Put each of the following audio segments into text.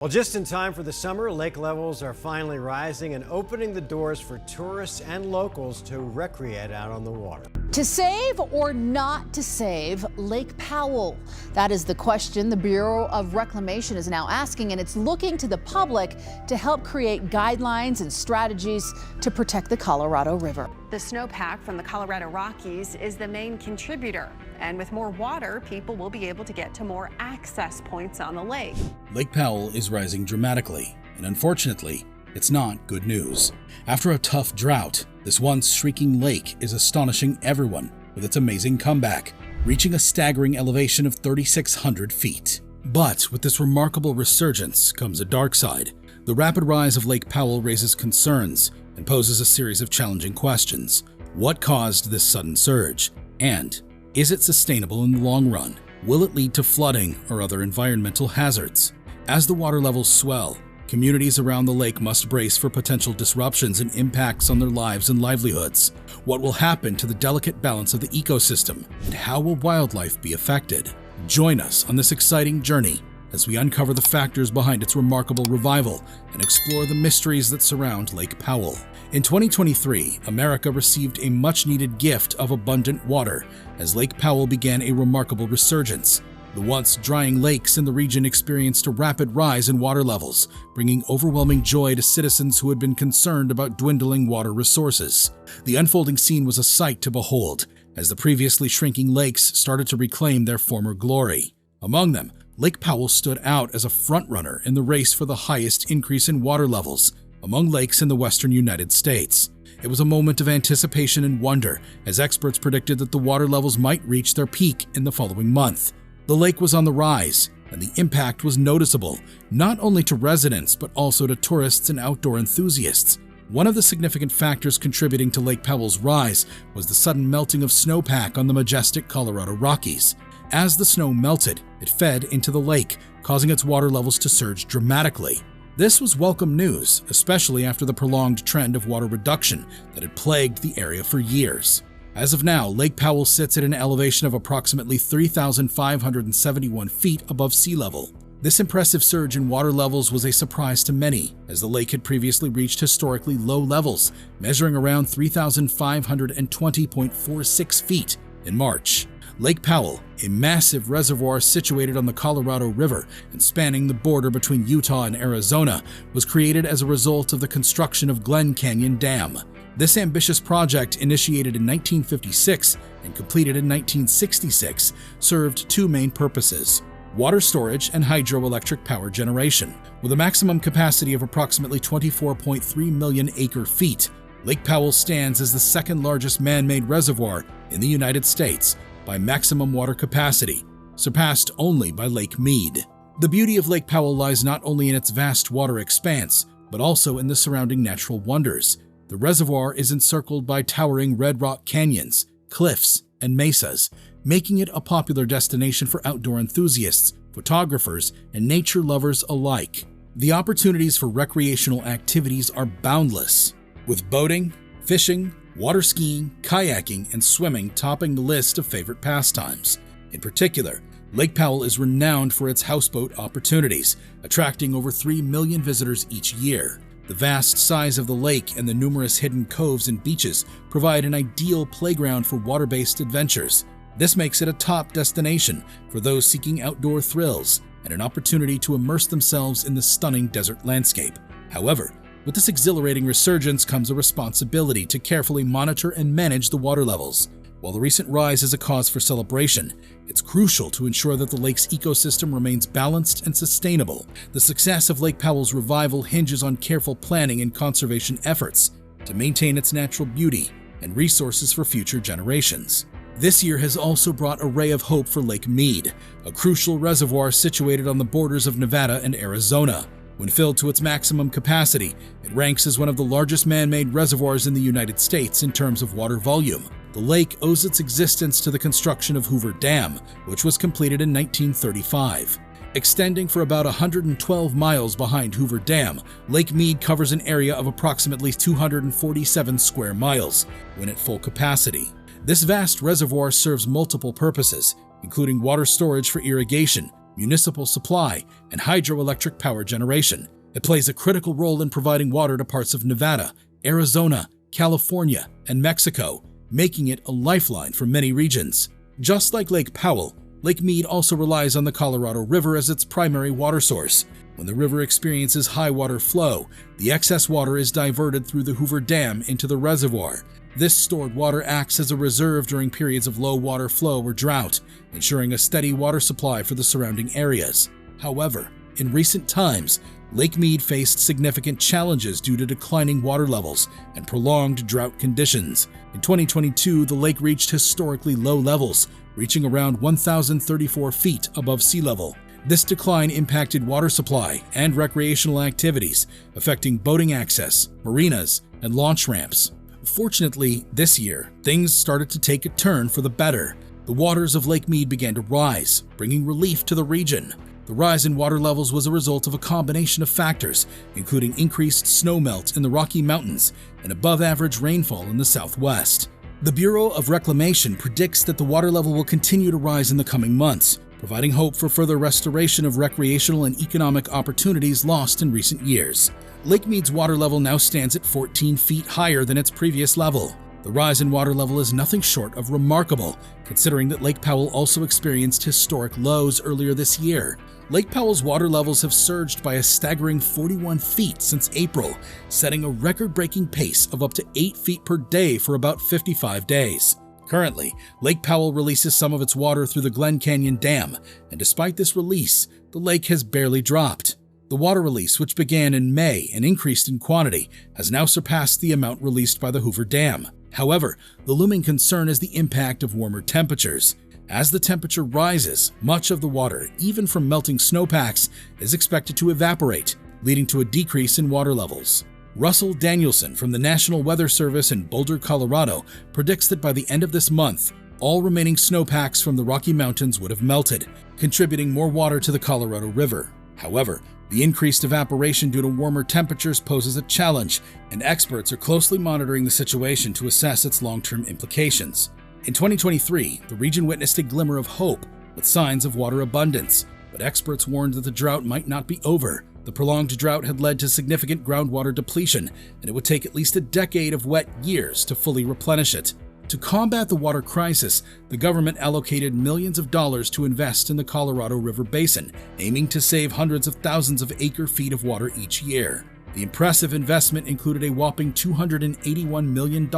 Well, just in time for the summer, lake levels are finally rising and opening the doors for tourists and locals to recreate out on the water. To save or not to save Lake Powell? That is the question the Bureau of Reclamation is now asking, and it's looking to the public to help create guidelines and strategies to protect the Colorado River. The snowpack from the Colorado Rockies is the main contributor, and with more water, people will be able to get to more access points on the lake. Lake Powell is rising dramatically, and unfortunately, it's not good news. After a tough drought, this once shrieking lake is astonishing everyone with its amazing comeback, reaching a staggering elevation of 3,600 feet. But with this remarkable resurgence comes a dark side. The rapid rise of Lake Powell raises concerns and poses a series of challenging questions. What caused this sudden surge? And is it sustainable in the long run? Will it lead to flooding or other environmental hazards? As the water levels swell, communities around the lake must brace for potential disruptions and impacts on their lives and livelihoods. What will happen to the delicate balance of the ecosystem, and how will wildlife be affected? Join us on this exciting journey as we uncover the factors behind its remarkable revival and explore the mysteries that surround Lake Powell. In 2023, America received a much-needed gift of abundant water as Lake Powell began a remarkable resurgence. The once drying lakes in the region experienced a rapid rise in water levels, bringing overwhelming joy to citizens who had been concerned about dwindling water resources. The unfolding scene was a sight to behold, as the previously shrinking lakes started to reclaim their former glory. Among them, Lake Powell stood out as a frontrunner in the race for the highest increase in water levels among lakes in the western United States. It was a moment of anticipation and wonder, as experts predicted that the water levels might reach their peak in the following month. The lake was on the rise, and the impact was noticeable, not only to residents but also to tourists and outdoor enthusiasts. One of the significant factors contributing to Lake Powell's rise was the sudden melting of snowpack on the majestic Colorado Rockies. As the snow melted, it fed into the lake, causing its water levels to surge dramatically. This was welcome news, especially after the prolonged trend of water reduction that had plagued the area for years. As of now, Lake Powell sits at an elevation of approximately 3,571 feet above sea level. This impressive surge in water levels was a surprise to many, as the lake had previously reached historically low levels, measuring around 3,520.46 feet in March. Lake Powell, a massive reservoir situated on the Colorado River and spanning the border between Utah and Arizona, was created as a result of the construction of Glen Canyon Dam. This ambitious project, initiated in 1956 and completed in 1966, served two main purposes: water storage and hydroelectric power generation. With a maximum capacity of approximately 24.3 million acre-feet, Lake Powell stands as the second largest man-made reservoir in the United States by maximum water capacity, surpassed only by Lake Mead. The beauty of Lake Powell lies not only in its vast water expanse, but also in the surrounding natural wonders. The reservoir is encircled by towering red rock canyons, cliffs, and mesas, making it a popular destination for outdoor enthusiasts, photographers, and nature lovers alike. The opportunities for recreational activities are boundless, with boating, fishing, water skiing, kayaking, and swimming topping the list of favorite pastimes. In particular, Lake Powell is renowned for its houseboat opportunities, attracting over 3 million visitors each year. The vast size of the lake and the numerous hidden coves and beaches provide an ideal playground for water-based adventures. This makes it a top destination for those seeking outdoor thrills and an opportunity to immerse themselves in the stunning desert landscape. However, with this exhilarating resurgence comes a responsibility to carefully monitor and manage the water levels. While the recent rise is a cause for celebration, it's crucial to ensure that the lake's ecosystem remains balanced and sustainable. The success of Lake Powell's revival hinges on careful planning and conservation efforts to maintain its natural beauty and resources for future generations. This year has also brought a ray of hope for Lake Mead, a crucial reservoir situated on the borders of Nevada and Arizona. When filled to its maximum capacity, it ranks as one of the largest man-made reservoirs in the United States in terms of water volume. The lake owes its existence to the construction of Hoover Dam, which was completed in 1935. Extending for about 112 miles behind Hoover Dam, Lake Mead covers an area of approximately 247 square miles when at full capacity. This vast reservoir serves multiple purposes, including water storage for irrigation, municipal supply, and hydroelectric power generation. It plays a critical role in providing water to parts of Nevada, Arizona, California, and Mexico, making it a lifeline for many regions. Just like Lake Powell, Lake Mead also relies on the Colorado River as its primary water source. When the river experiences high water flow, the excess water is diverted through the Hoover Dam into the reservoir. This stored water acts as a reserve during periods of low water flow or drought, ensuring a steady water supply for the surrounding areas. However, in recent times, Lake Mead faced significant challenges due to declining water levels and prolonged drought conditions. In 2022, the lake reached historically low levels, reaching around 1,034 feet above sea level. This decline impacted water supply and recreational activities, affecting boating access, marinas, and launch ramps. Fortunately, this year, things started to take a turn for the better. The waters of Lake Mead began to rise, bringing relief to the region. The rise in water levels was a result of a combination of factors, including increased snowmelt in the Rocky Mountains and above-average rainfall in the Southwest. The Bureau of Reclamation predicts that the water level will continue to rise in the coming months, providing hope for further restoration of recreational and economic opportunities lost in recent years. Lake Mead's water level now stands at 14 feet higher than its previous level. The rise in water level is nothing short of remarkable, considering that Lake Powell also experienced historic lows earlier this year. Lake Powell's water levels have surged by a staggering 41 feet since April, setting a record-breaking pace of up to 8 feet per day for about 55 days. Currently, Lake Powell releases some of its water through the Glen Canyon Dam, and despite this release, the lake has barely dropped. The water release, which began in May and increased in quantity, has now surpassed the amount released by the Hoover Dam. However, the looming concern is the impact of warmer temperatures. As the temperature rises, much of the water, even from melting snowpacks, is expected to evaporate, leading to a decrease in water levels. Russell Danielson from the National Weather Service in Boulder, Colorado, predicts that by the end of this month, all remaining snowpacks from the Rocky Mountains would have melted, contributing more water to the Colorado River. However, the increased evaporation due to warmer temperatures poses a challenge, and experts are closely monitoring the situation to assess its long-term implications. In 2023, the region witnessed a glimmer of hope with signs of water abundance, but experts warned that the drought might not be over. The prolonged drought had led to significant groundwater depletion, and it would take at least a decade of wet years to fully replenish it. To combat the water crisis, the government allocated millions of dollars to invest in the Colorado River Basin, aiming to save hundreds of thousands of acre-feet of water each year. The impressive investment included a whopping $281 million,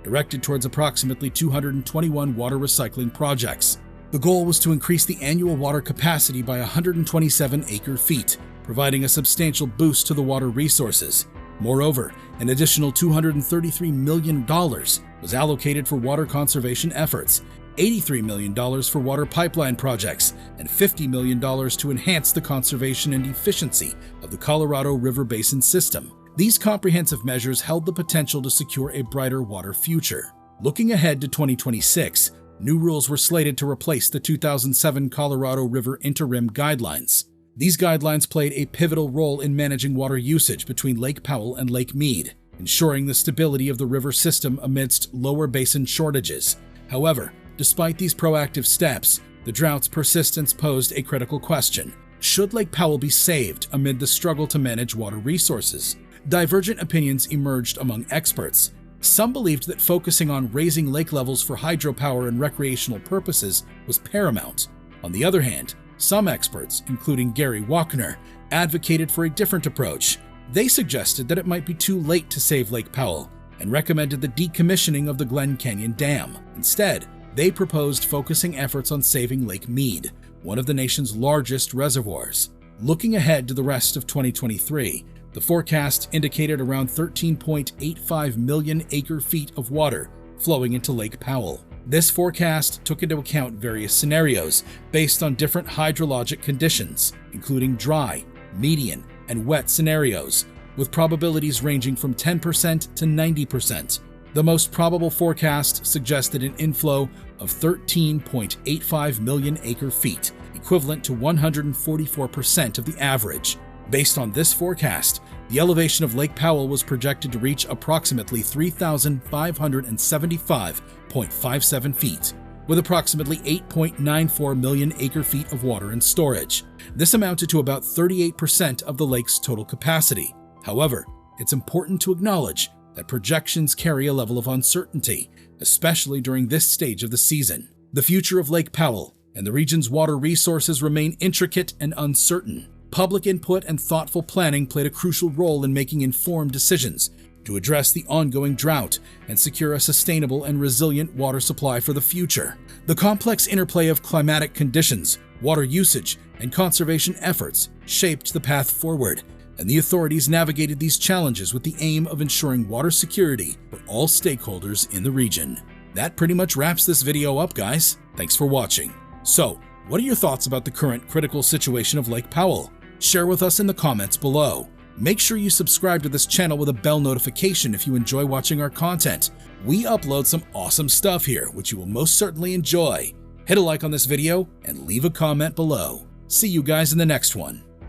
directed towards approximately 221 water recycling projects. The goal was to increase the annual water capacity by 127 acre-feet, providing a substantial boost to the water resources. Moreover, an additional $233 million was allocated for water conservation efforts, $83 million for water pipeline projects, and $50 million to enhance the conservation and efficiency of the Colorado River Basin system. These comprehensive measures held the potential to secure a brighter water future. Looking ahead to 2026, new rules were slated to replace the 2007 Colorado River Interim Guidelines. These guidelines played a pivotal role in managing water usage between Lake Powell and Lake Mead, ensuring the stability of the river system amidst lower basin shortages. However, despite these proactive steps, the drought's persistence posed a critical question. Should Lake Powell be saved amid the struggle to manage water resources? Divergent opinions emerged among experts. Some believed that focusing on raising lake levels for hydropower and recreational purposes was paramount. On the other hand, some experts, including Gary Walkner, advocated for a different approach. They suggested that it might be too late to save Lake Powell and recommended the decommissioning of the Glen Canyon Dam. Instead, they proposed focusing efforts on saving Lake Mead, one of the nation's largest reservoirs. Looking ahead to the rest of 2023, the forecast indicated around 13.85 million acre-feet of water flowing into Lake Powell. This forecast took into account various scenarios based on different hydrologic conditions, including dry, median, and wet scenarios, with probabilities ranging from 10% to 90%. The most probable forecast suggested an inflow of 13.85 million acre-feet, equivalent to 144% of the average. Based on this forecast, the elevation of Lake Powell was projected to reach approximately 3,575.57 feet. with approximately 8.94 million acre-feet of water in storage. This amounted to about 38% of the lake's total capacity. However, it's important to acknowledge that projections carry a level of uncertainty, especially during this stage of the season. The future of Lake Powell and the region's water resources remain intricate and uncertain. Public input and thoughtful planning played a crucial role in making informed decisions to address the ongoing drought and secure a sustainable and resilient water supply for the future. The complex interplay of climatic conditions, water usage, and conservation efforts shaped the path forward, and the authorities navigated these challenges with the aim of ensuring water security for all stakeholders in the region. That pretty much wraps this video up, guys. Thanks for watching. So, what are your thoughts about the current critical situation of Lake Powell? Share with us in the comments below. Make sure you subscribe to this channel with a bell notification if you enjoy watching our content. We upload some awesome stuff here, which you will most certainly enjoy. Hit a like on this video and leave a comment below. See you guys in the next one.